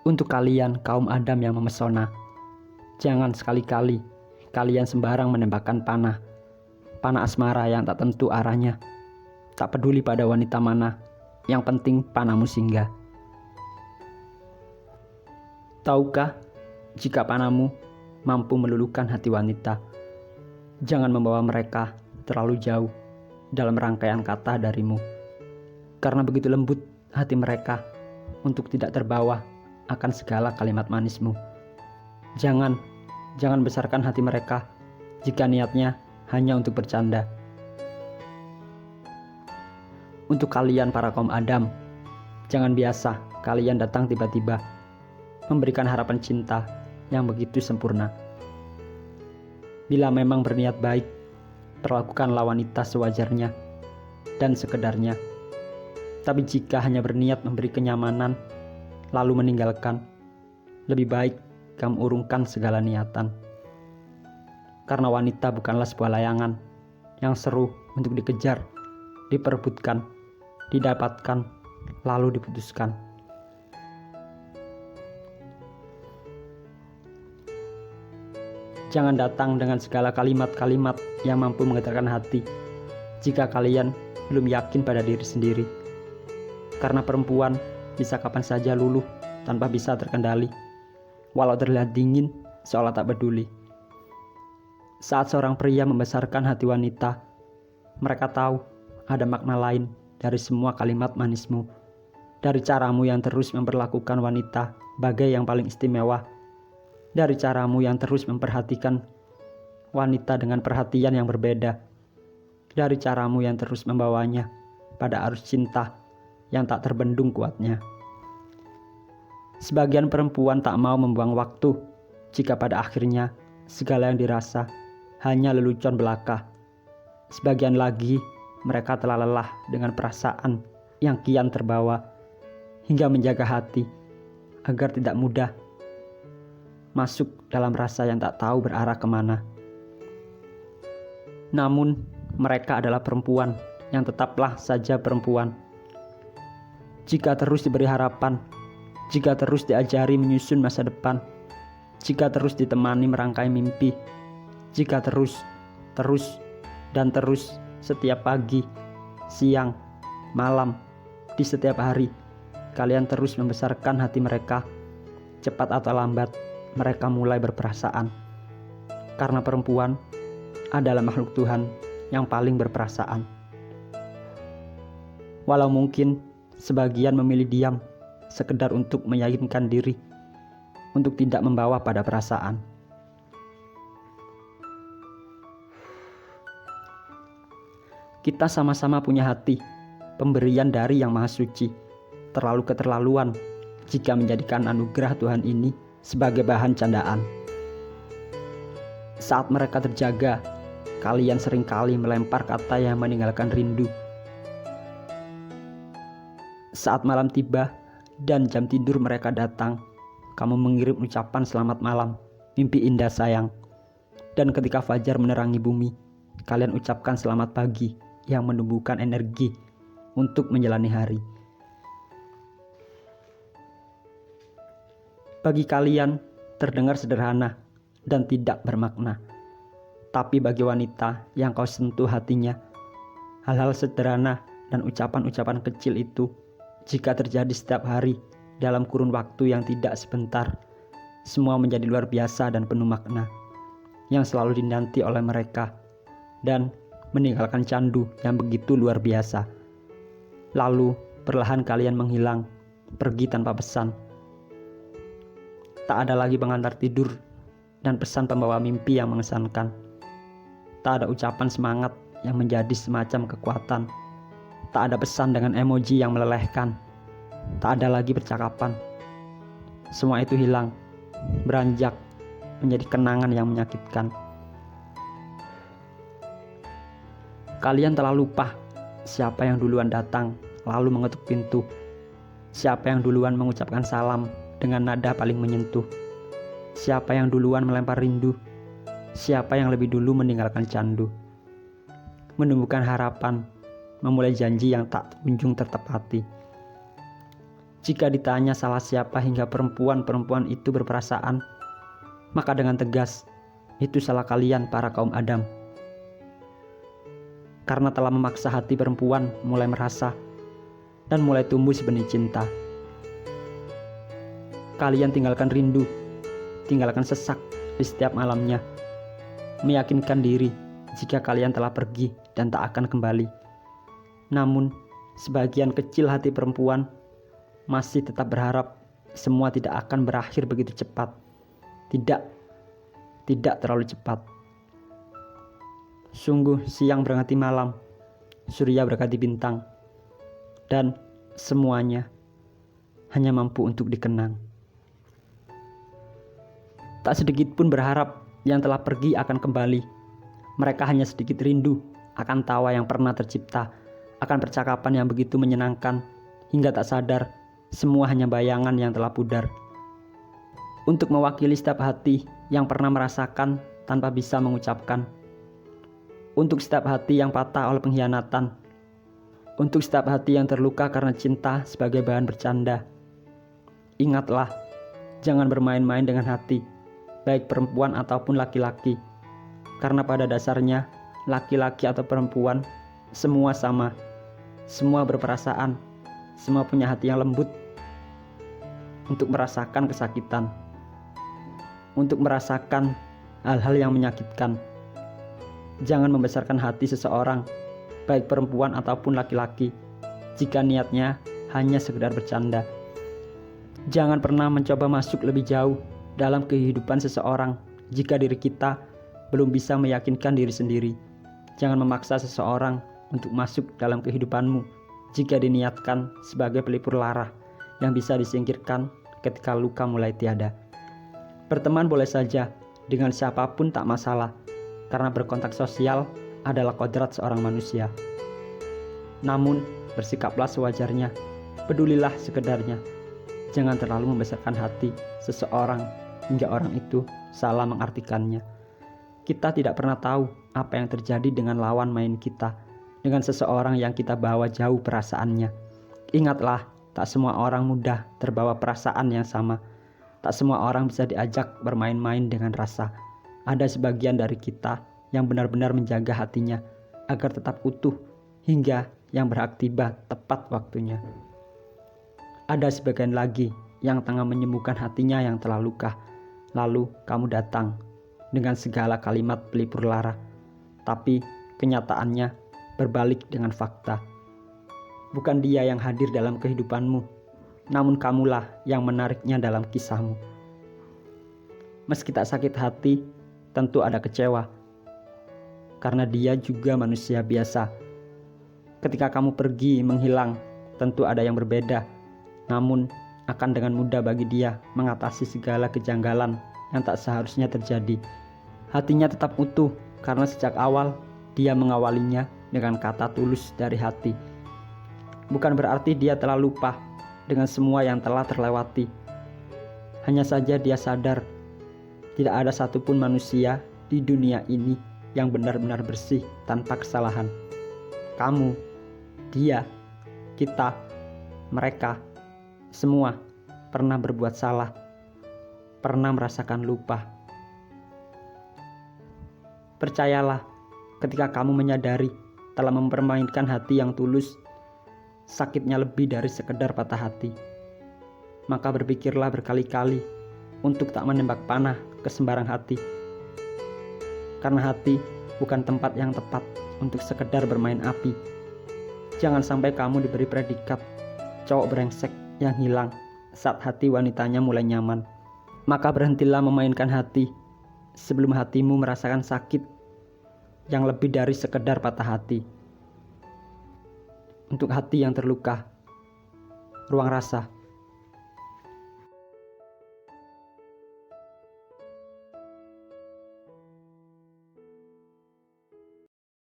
Untuk kalian kaum Adam yang memesona, jangan sekali-kali kalian sembarang menembakkan panah asmara yang tak tentu arahnya. Tak peduli pada wanita mana, yang penting panahmu singgah. Tahukah jika panahmu mampu meluluhkan hati wanita? Jangan membawa mereka terlalu jauh dalam rangkaian kata darimu, karena begitu lembut hati mereka untuk tidak terbawa akan segala kalimat manismu. Jangan besarkan hati mereka jika niatnya hanya untuk bercanda. Untuk kalian para kaum Adam, jangan biasa kalian datang tiba-tiba memberikan harapan cinta yang begitu sempurna. Bila memang berniat baik, perlakukanlah wanita sewajarnya dan sekedarnya. Tapi jika hanya berniat memberi kenyamanan lalu meninggalkan, lebih baik kamu urungkan segala niatan. Karena wanita bukanlah sebuah layangan yang seru untuk dikejar, diperebutkan, didapatkan, lalu diputuskan. Jangan datang dengan segala kalimat-kalimat yang mampu menggetarkan hati jika kalian belum yakin pada diri sendiri. Karena perempuan bisa kapan saja luluh tanpa bisa terkendali, walau terlihat dingin seolah tak peduli. Saat seorang pria membesarkan hati wanita, mereka tahu ada makna lain dari semua kalimat manismu, dari caramu yang terus memperlakukan wanita bagai yang paling istimewa, dari caramu yang terus memperhatikan wanita dengan perhatian yang berbeda, dari caramu yang terus membawanya pada arus cinta yang tak terbendung kuatnya. Sebagian perempuan tak mau membuang waktu jika pada akhirnya segala yang dirasa hanya lelucon belaka. Sebagian lagi mereka telah lelah dengan perasaan yang kian terbawa hingga menjaga hati agar tidak mudah masuk dalam rasa yang tak tahu berarah kemana. Namun mereka adalah perempuan yang tetaplah saja perempuan. Jika terus diberi harapan, jika terus diajari menyusun masa depan, jika terus ditemani merangkai mimpi, jika terus setiap pagi, siang, malam, di setiap hari, kalian terus membesarkan hati mereka, cepat atau lambat mereka mulai berperasaan. Karena perempuan adalah makhluk Tuhan yang paling berperasaan. Walau mungkin sebagian memilih diam sekedar untuk meyakinkan diri untuk tidak membawa pada perasaan. Kita sama-sama punya hati, pemberian dari Yang Maha Suci. Terlalu keterlaluan jika menjadikan anugerah Tuhan ini sebagai bahan candaan. Saat mereka terjaga, kalian seringkali melempar kata yang meninggalkan rindu. Saat malam tiba dan jam tidur mereka datang, kamu mengirim ucapan selamat malam, mimpi indah sayang. Dan ketika fajar menerangi bumi, kalian ucapkan selamat pagi yang menumbuhkan energi untuk menjalani hari. Bagi kalian terdengar sederhana dan tidak bermakna. Tapi bagi wanita yang kau sentuh hatinya, hal-hal sederhana dan ucapan-ucapan kecil itu jika terjadi setiap hari dalam kurun waktu yang tidak sebentar, semua menjadi luar biasa dan penuh makna yang selalu dinanti oleh mereka dan meninggalkan candu yang begitu luar biasa. Lalu perlahan kalian menghilang, pergi tanpa pesan. Tak ada lagi pengantar tidur dan pesan pembawa mimpi yang mengesankan. Tak ada ucapan semangat yang menjadi semacam kekuatan. Tak ada pesan dengan emoji yang melelehkan. Tak ada lagi percakapan. Semua itu hilang, beranjak menjadi kenangan yang menyakitkan. Kalian telah lupa siapa yang duluan datang lalu mengetuk pintu. Siapa yang duluan mengucapkan salam dengan nada paling menyentuh. Siapa yang duluan melempar rindu. Siapa yang lebih dulu meninggalkan candu. Menumbuhkan harapan, memulai janji yang tak kunjung tertepati. Jika ditanya salah siapa hingga perempuan-perempuan itu berperasaan, maka dengan tegas, itu salah kalian para kaum Adam. Karena telah memaksa hati perempuan mulai merasa dan mulai tumbuh sebenih cinta. Kalian tinggalkan rindu, tinggalkan sesak di setiap malamnya, meyakinkan diri jika kalian telah pergi dan tak akan kembali. Namun, sebagian kecil hati perempuan masih tetap berharap semua tidak akan berakhir begitu cepat. Tidak terlalu cepat. Sungguh siang berganti malam, surya berganti bintang, dan semuanya hanya mampu untuk dikenang. Tak sedikit pun berharap yang telah pergi akan kembali. Mereka hanya sedikit rindu akan tawa yang pernah tercipta, akan percakapan yang begitu menyenangkan, hingga tak sadar semua hanya bayangan yang telah pudar. Untuk mewakili setiap hati yang pernah merasakan tanpa bisa mengucapkan. Untuk setiap hati yang patah oleh pengkhianatan. Untuk setiap hati yang terluka karena cinta sebagai bahan bercanda. Ingatlah, jangan bermain-main dengan hati, baik perempuan ataupun laki-laki. Karena pada dasarnya, laki-laki atau perempuan, semua sama. Semua berperasaan, semua punya hati yang lembut untuk merasakan kesakitan, untuk merasakan hal-hal yang menyakitkan. Jangan membesarkan hati seseorang, baik perempuan ataupun laki-laki, jika niatnya hanya sekedar bercanda. Jangan pernah mencoba masuk lebih jauh dalam kehidupan seseorang jika diri kita belum bisa meyakinkan diri sendiri. Jangan memaksa seseorang untuk masuk dalam kehidupanmu jika diniatkan sebagai pelipur lara yang bisa disingkirkan ketika luka mulai tiada. Berteman boleh saja dengan siapapun tak masalah, karena berkontak sosial adalah kodrat seorang manusia. Namun bersikaplah sewajarnya, pedulilah sekedarnya. Jangan terlalu membesarkan hati seseorang hingga orang itu salah mengartikannya. Kita tidak pernah tahu apa yang terjadi dengan lawan main kita, dengan seseorang yang kita bawa jauh perasaannya. Ingatlah, tak semua orang mudah terbawa perasaan yang sama. Tak semua orang bisa diajak bermain-main dengan rasa. Ada sebagian dari kita yang benar-benar menjaga hatinya agar tetap utuh hingga yang berhak tiba tepat waktunya. Ada sebagian lagi yang tengah menyembuhkan hatinya yang telah luka. Lalu kamu datang dengan segala kalimat pelipur lara. Tapi kenyataannya berbalik dengan fakta. Bukan dia yang hadir dalam kehidupanmu, namun kamulah yang menariknya dalam kisahmu. Meski tak sakit hati, tentu ada kecewa. Karena dia juga manusia biasa. Ketika kamu pergi menghilang, tentu ada yang berbeda. Namun akan dengan mudah bagi dia mengatasi segala kejanggalan yang tak seharusnya terjadi. Hatinya tetap utuh karena sejak awal dia mengawalinya dengan kata tulus dari hati. Bukan berarti dia telah lupa dengan semua yang telah terlewati. Hanya saja dia sadar tidak ada satupun manusia di dunia ini yang benar-benar bersih tanpa kesalahan. Kamu, dia, kita, mereka, semua pernah berbuat salah, pernah merasakan lupa. Percayalah, ketika kamu menyadari telah mempermainkan hati yang tulus, sakitnya lebih dari sekedar patah hati. Maka berpikirlah berkali-kali untuk tak menembak panah ke sembarang hati. Karena hati bukan tempat yang tepat untuk sekedar bermain api. Jangan sampai kamu diberi predikat cowok brengsek yang hilang saat hati wanitanya mulai nyaman. Maka berhentilah memainkan hati sebelum hatimu merasakan sakit yang lebih dari sekedar patah hati. Untuk hati yang terluka, ruang rasa.